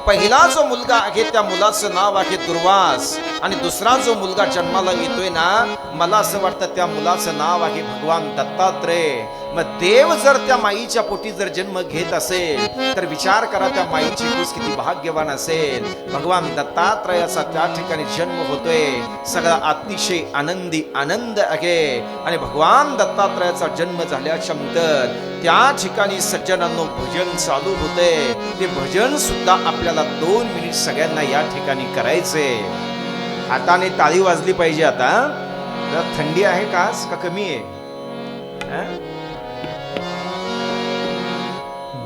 पहिला जो मुलगा आहे त्या मुलाचं नाव आहे दुर्वास. आणि दुसरा जो मुलगा जन्माला येतोय ना, मला असं वाटतं त्या मुलाचं नाव आहे भगवान दत्तात्रय. मग देव जर त्या माईच्या पोटी जर जन्म घेत असेल तर विचार करा त्या माईची कुस किती भाग्यवान असेल. भगवान दत्तात्रयाचा त्या ठिकाणी जन्म होतोय. सगळा अतिशय आनंदी आनंद आहे. आणि भगवान दत्तात्रयाचा जन्म झाल्याच्या नंतर त्या ठिकाणी सज्जनांनो भजन चालू होते. ते भजन सुद्धा आपल्याला 2 मिनिट सगळ्यांना या ठिकाणी करायचे. हाताने टाळी वाजली पाहिजे. आता जरा थंडी आहे का कमी आहे? हं?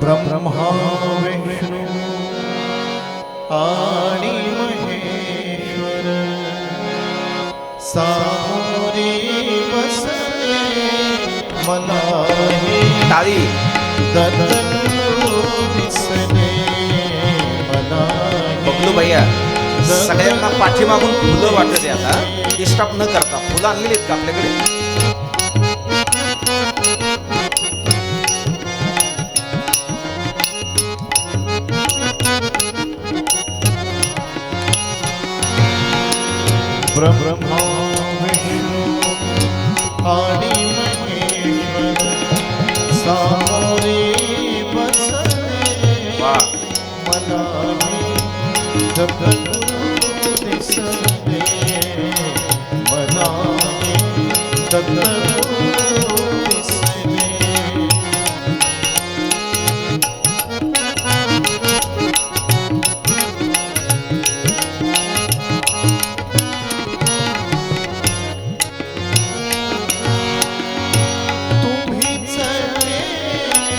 ब्रह्मा विष्णू आणि महेश्वर सामोरे बसले मनाही टाळी. दत्तगुरु दिसले मनाही. बबलू भैया सगळ्यांना पाठीमागून फुलं वाटत आहे. आता डिस्टर्ब न करता फुलं आणलेली आहेत का आपल्याकडे? ब्रह्मा विष्णू आणि महेश्वर सामोरे बसले वा. मनाही दत्तगुरु दिसले मनाही दत्तगुरु दिसले. तुम्हीच सारी किमया,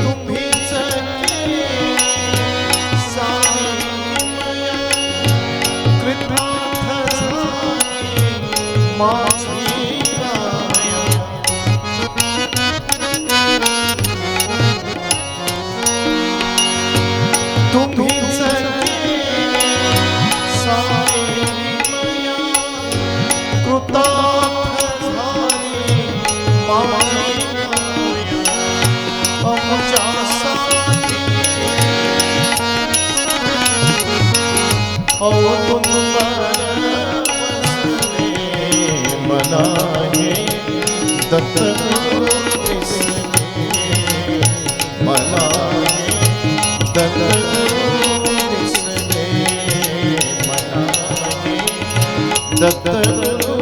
तुम्हीच सारी किमया, कृतार्थ झाली माझी काया. तुम्हीच सारी किमया, कृतार्थ झाली माझी काया. आमच्यासाठी औदुंबर बसले मनाही दत्तगुरु दिसले मनाही दत्तगुरु दिसले मनाही दत्तगुरु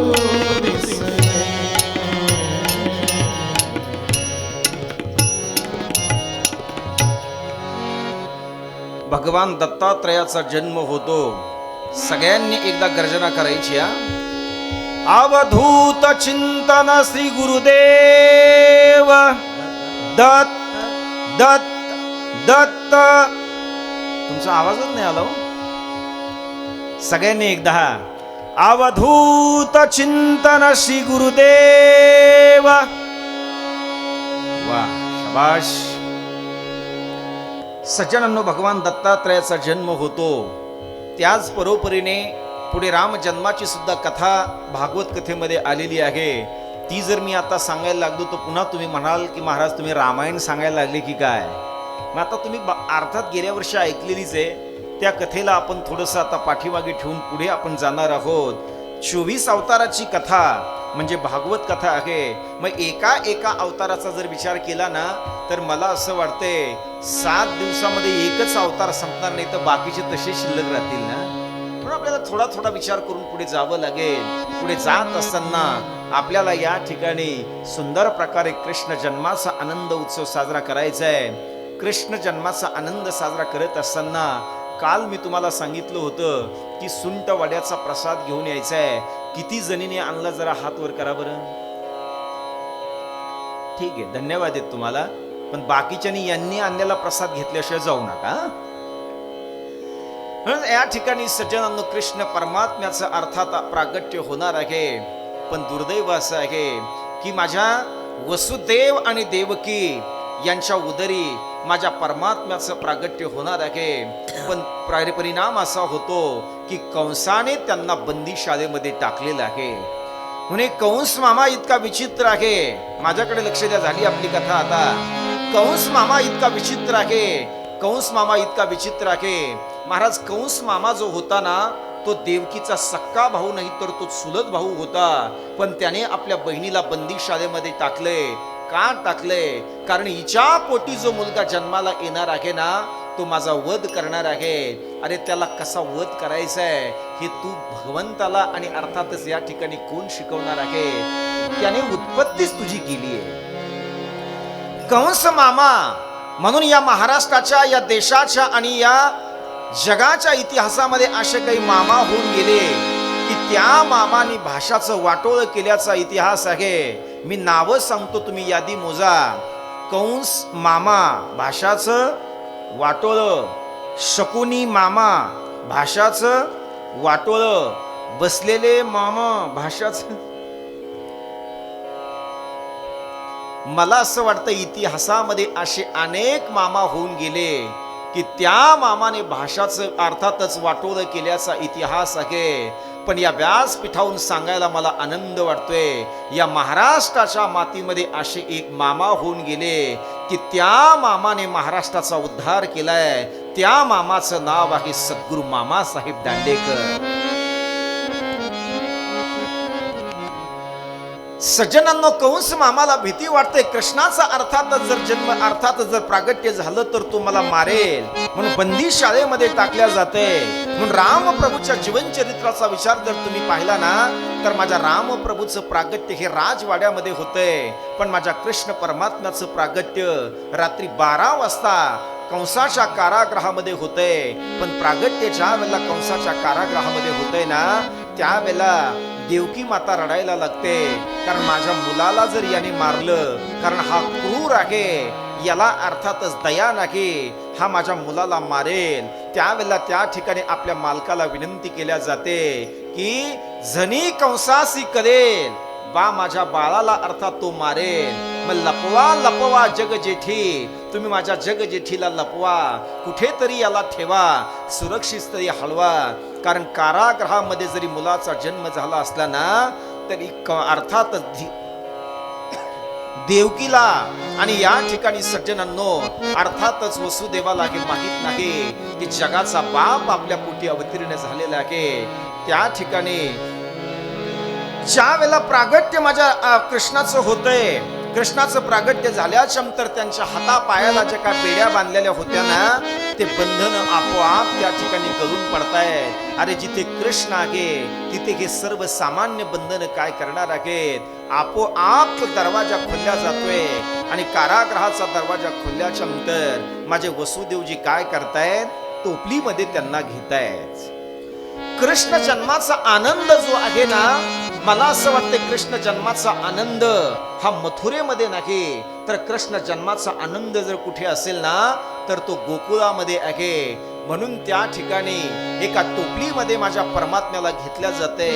दिसले. भगवान दत्तात्रयाचा जन्म होतो. सगळ्यांनी एकदा गर्जना करायची. अवधूत चिंतन श्री गुरुदेव दत्त दत्त दत्त. तुमचा आवाजच नाही आला हो. सगळ्यांनी एकदा अवधूत चिंतन श्री गुरुदेव. वा शाबाश. सज्जनांनो भगवान दत्तात्रयाचा जन्म होतो. त्याच परोपरीने पुढे राम जन्माची सुद्धा कथा भागवत कथेमध्ये आलेली आहे. ती जर मी आता सांगायला लागलो तर पुन्हा तुम्ही म्हणाल की महाराज तुम्ही रामायण सांगायला लागले की काय. मग आता तुम्ही अर्थात गेल्या वर्षी ऐकलेलीच आहे. त्या कथेला आपण थोडंसं आता पाठीमागे ठेवून पुढे आपण जाणार आहोत. 24 अवताराची कथा म्हणजे भागवत कथा आहे. मग एका एका अवताराचा जर विचार केला ना तर मला असं वाटतंय 7 दिवसामध्ये एकच अवतार संपणार नाही तर बाकीचे तसे शिल्लक राहतील ना. म्हणून आपल्याला थोडा थोडा विचार करून पुढे जावं लागेल. पुढे जात असताना आपल्याला या ठिकाणी सुंदर प्रकारे कृष्ण जन्माचा आनंद उत्सव साजरा करायचा आहे. कृष्ण जन्माचा आनंद साजरा करत असताना काल मी तुम्हाला सांगितलं होतं की सुंट वड्याचा प्रसाद घेऊन यायचा आहे. किती जणीने आणला जरा हात वर करा बरं. ठीक आहे, धन्यवाद आहेत तुम्हाला. पण बाकीच्यांनी यांनी आणलेला प्रसाद घेतल्याशिवाय जाऊ नका. म्हणून या ठिकाणी सज्जनांनो कृष्ण परमात्म्याचं अर्थात प्रागट्य होणार आहे. पण दुर्दैव असं आहे की माझ्या वसुदेव आणि देवकी यांच्या उदरी माझ्या परमात्म्याचं प्रागट्य होणार आहे. पण परिणाम असा होतो की कंसाने त्यांना बंदीशाळेमध्ये टाकलेलं आहे. म्हणे कंस मामा इतका विचित्र आहे. माझ्याकडे लक्ष द्या, झाली आपली कथा आता. कंस मामा इतका विचित्र आहे, कंस मामा इतका विचित्र आहे. महाराज कंस मामा जो होता ना, तो देवकीचा सक्का भाऊ नाही तर तो चुलत भाऊ होता. पण त्याने आपल्या बहिणीला बंदीशाळेमध्ये टाकले. का टाकले? कारण हिच्या पोटी जो मुलगा जन्माला येणार आहे ना, तो माझा वध करणार आहे. अरे त्याला कसा वध करायचा आहे हे तू भगवंताला आणि अर्थातच या ठिकाणी कोण शिकवणार आहे? त्याने उत्पत्तीच तुझी केली आहे. कंस मामा म्हणून या महाराष्ट्राच्या, या देशाच्या आणि या जगाच्या इतिहासामध्ये असे काही मामा होऊन गेले की त्या मामाने भाषाचं वाटोळ केल्याचा इतिहास आहे. मी नावं सांगतो, तुम्ही यादी मोजा. कंस मामा भाषाचं वाटोळ, शकुनी मामा भाषाचं वाटोळ, बसलेले मामा भाषाचं. मला असं वाटतं इतिहासामध्ये असे अनेक मामा होऊन गेले की त्या मामाने भाषाचं अर्थातच वाटोळं केल्याचा इतिहास आहे. पण या व्यासपीठावरून सांगायला मला आनंद वाटतोय, या महाराष्ट्राच्या मातीमध्ये असे एक मामा होऊन गेले की त्या मामाने महाराष्ट्राचा उद्धार केलाय. त्या मामाचं नाव आहे सद्गुरू मामासाहेब दांडेकर. सज्जनांनो, कंस मामाला भीती वाटते. कृष्णाचा अर्थातच जर जन्म, अर्थातच जर प्रागट्य झालं तर तो मला मारेल म्हणून बंदी शाळेमध्ये टाकल्या जाते. म्हणून रामप्रभूच्या जीवनचरित्राचा विचार जर तुम्ही पाहिला ना, तर माझ्या रामप्रभूचं प्रागट्य हे राजवाड्यामध्ये होतंय. पण माझ्या कृष्ण परमात्म्याचं प्रागट्य रात्री 12 वाजता कंसाच्या कारागृहामध्ये होतंय. पण प्रागट्य ज्या वेळेला कंसाच्या कारागृहामध्ये होतंय ना, त्यावेळेला देवकी माता रडायला लागते. कारण माझ्या मुलाला जर याने मारलं, कारण हा क्रूर आहे, याला अर्थातच दया नाही, हा माझ्या मुलाला मारेल. त्यावेळेला त्या ठिकाणी आपल्या मालकाला विनंती केल्या जाते की जनी कंसासी करेल, बा माझ्या बाळाला अर्थात तो मारेल. मग लपवा लपवा जग जेठी, तुम्ही माझ्या जग जेठीला लपवा, कुठेतरी याला ठेवा, सुरक्षित तरी हलवा. कारण कारागृहामध्ये जरी मुलाचा जन्म झाला असला ना, तरी अर्थातच देवकीला आणि या ठिकाणी सज्जनांनो अर्थातच वसुदेवाला हे माहित नाही की जगाचा बाप आपल्या पोटी अवतीर्ण झालेला आहे. त्या ठिकाणी ज्या वेळेला प्रागट्य माझ्या कृष्णाचं होतंय, कृष्णाचं प्रागट्य झाल्याच्या नंतर त्यांच्या हातापायाला ज्या काय बेड्या बांधलेल्या होत्या ना, ते बंधन आपोआप त्या ठिकाणी गळून पडतायत. अरे जिथे कृष्ण आहे तिथे हे सर्व सामान्य बंधन काय करणार आहेत? आपोआप दरवाजा खोलला जातोय आणि कारागृहाचा दरवाजा खोलल्याच्या नंतर माझे वसुदेवजी काय करतायत? टोपलीमध्ये त्यांना घेतायत. कृष्ण जन्माचा आनंद जो आहे ना, मला असं वाटतं कृष्ण जन्माचा आनंद हा मथुरेमध्ये नाही, तर कृष्ण जन्माचा आनंद जर कुठे असेल ना, तर तो गोकुळामध्ये आहे. म्हणून त्या ठिकाणी एका टोपलीमध्ये माझ्या परमात्म्याला घेतल्या जाते.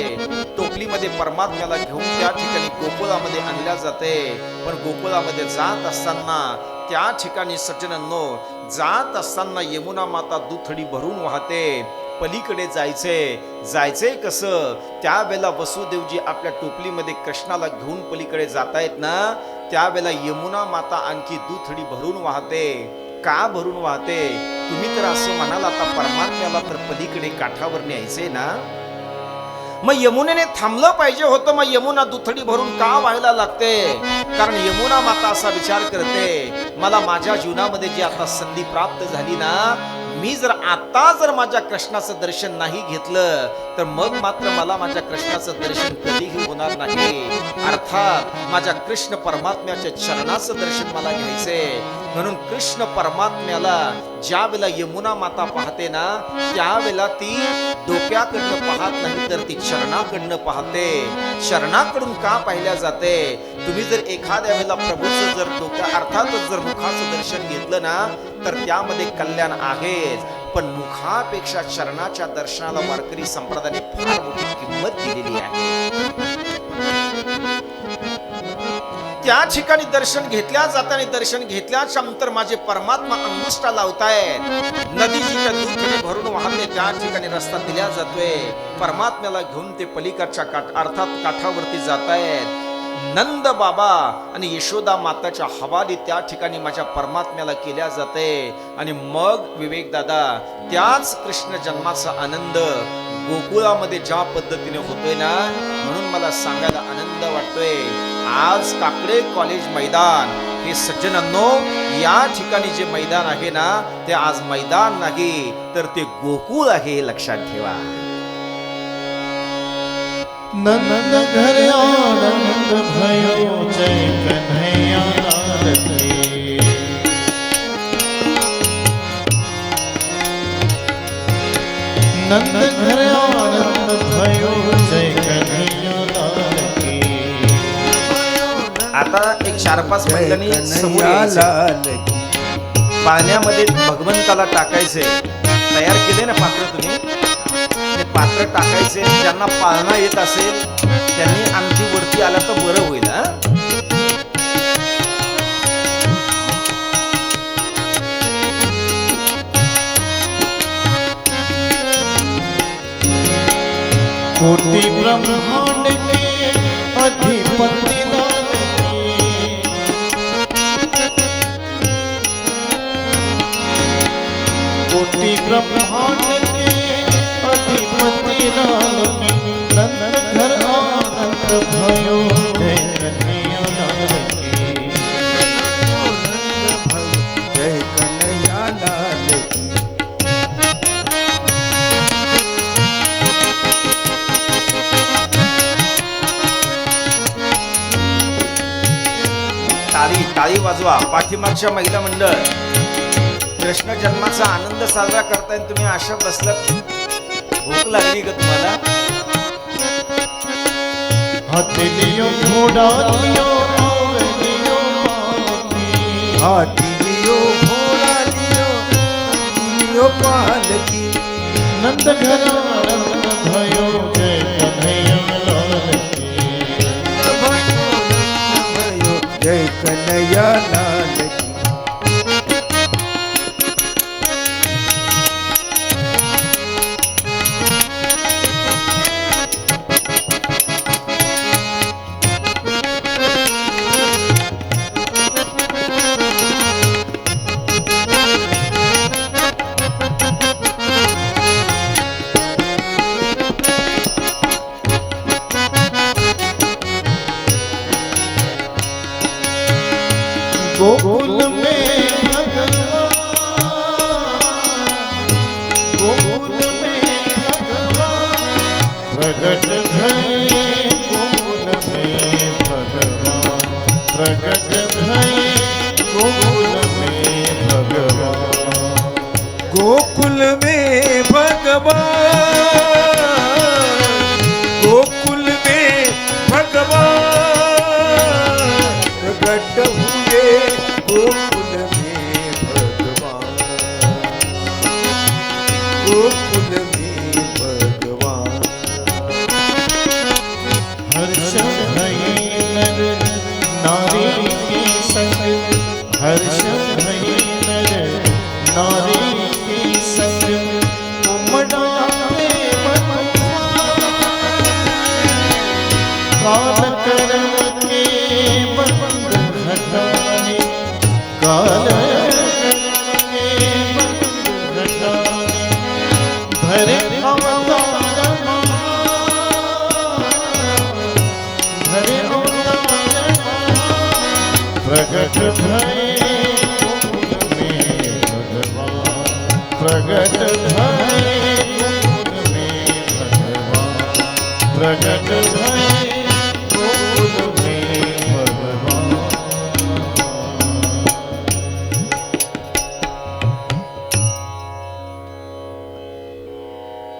टोपलीमध्ये परमात्म्याला घेऊन त्या ठिकाणी गोकुळामध्ये आणल्या जाते. पण गोकुळामध्ये जात असताना त्या ठिकाणी सज्जनांनो, जात असताना यमुना माता दुथडी भरून वाहते. पलीकडे जायचंय कसं? त्यावेळेला वसुदेवजी आपल्या टोपलीमध्ये कृष्णाला घेऊन पलीकडे जातायत ना, त्यावेळेला यमुना माता आणखी दुथडी भरून वाहते. का भरून वाहते? तुम्ही तर असं म्हणाल आता परमात्म्याला तर पलीकडे काठावर न्यायचंय ना, मग यमुनेने थांबलं पाहिजे होतं. मग यमुना दुथडी भरून का व्हायला लागते? कारण यमुना माता असा विचार करते, मला माझ्या जीवनामध्ये जी आता संधी प्राप्त झाली ना, मी जर माझ्या कृष्णाचं दर्शन नाही घेतलं तर मग मात्र मला माझ्या कृष्णाचं दर्शन कधीही होणार नाही. अर्थात माझ्या कृष्ण परमात्म्याच्या चरणाचं दर्शन मला घ्यायचंय. म्हणून कृष्ण परमात्म्याला ज्या वेळेला यमुना माता पाहते ना, त्यावेळेला ती डोक्याकडनं पाहत नाही तर ती चरणाकडनं पाहते. चरणाकडून का पाहिल्या जाते? तुम्ही जर एखाद्या वेळेला प्रभूचं जर डोक्या अर्थातच जर मुखाचं दर्शन घेतलं ना, तर त्यामध्ये कल्याण आहेच. पण मुखापेक्षा चरणाच्या दर्शनाला वारकरी संप्रदायाने फार मोठी किंमत दिलेली आहे. त्या ठिकाणी दर्शन घेतल्या जाताना दर्शन घेतल्याच्या नंतर माझे परमात्मा अंगुष्टा लावतायत. नदी जी दूध भरून वाहते त्या ठिकाणी रस्ता दिला जातोय. परमात्म्याला घेऊन ते पलीकडच्या अर्थात काठावरती जातायत. नंद बाबा आणि यशोदा माताच्या हवाली त्या ठिकाणी माझ्या परमात्म्याला केल्या जाते. आणि मग विवेक दादा त्याच कृष्ण जन्माचा आनंद गोकुळामध्ये ज्या पद्धतीने होतोय ना, म्हणून मला सांगायला आनंद वाटतोय. आज काकडे कॉलेज मैदान हे सज्जनांनो, या ठिकाणी जे मैदान आहे ना, ते आज मैदान नाही तर ते गोकुळ आहे, लक्षात ठेवा. नंद घर आनंद भयो जय कन्हैया लाल की. नंद घर आनंद भयो जय कन्हैया लाल की. आता एक 4-5 मैदानी समोर यायचं. पाण्यामध्ये भगवंताला टाकायचे, तयार केले ना पात्र, तुम्ही ते पात्र टाकायचे. ज्यांना पाळणा येत असेल त्यांनी आणखी वरती आला तर बरं होईल. कोटि ब्रह्मांड के अधिपति लाल की. कोटि ब्रह्मांड के अधिपति लाल की. नंद घर आनंद भयो जय कन्हैया लाल की. जय कन्हैया लाल की. टाळी वाजवा. पाठीमागच्या महिला मंडळ कृष्ण जन्माचा आनंद साजरा करताय, तुम्ही अशा बसलात. भूक लागली का तुम्हाला? हाथी लियो घोड़ा लियो और लियो पालकी. हाथी लियो घोड़ा लियो पालकी. नंद घर आनंद भयो जय कन्हैया लाल की. भयो जय कन्हैया लाल की. गोकुल में भगवान, गोकुल में भगवान प्रगट भये. गोकुल में भगवान प्रगट भये. गोकुल में भगवान. गोकुल में भगवान, गोकुल में भगवान प्रगट हुए. गोकुल में भगवान, गोकुल में भगवान. हर्ष भये नर नारी के संग. हर्ष भये नर नारी के संग. उमड़ाते काल कर्म के बंद हटाने. काल कर्म के बंद हटाने. भरे अवतार भरे अवतार प्रगट भये. गोकुल में भगवान प्रगट भये. गोकुल में भगवान प्रगट भये.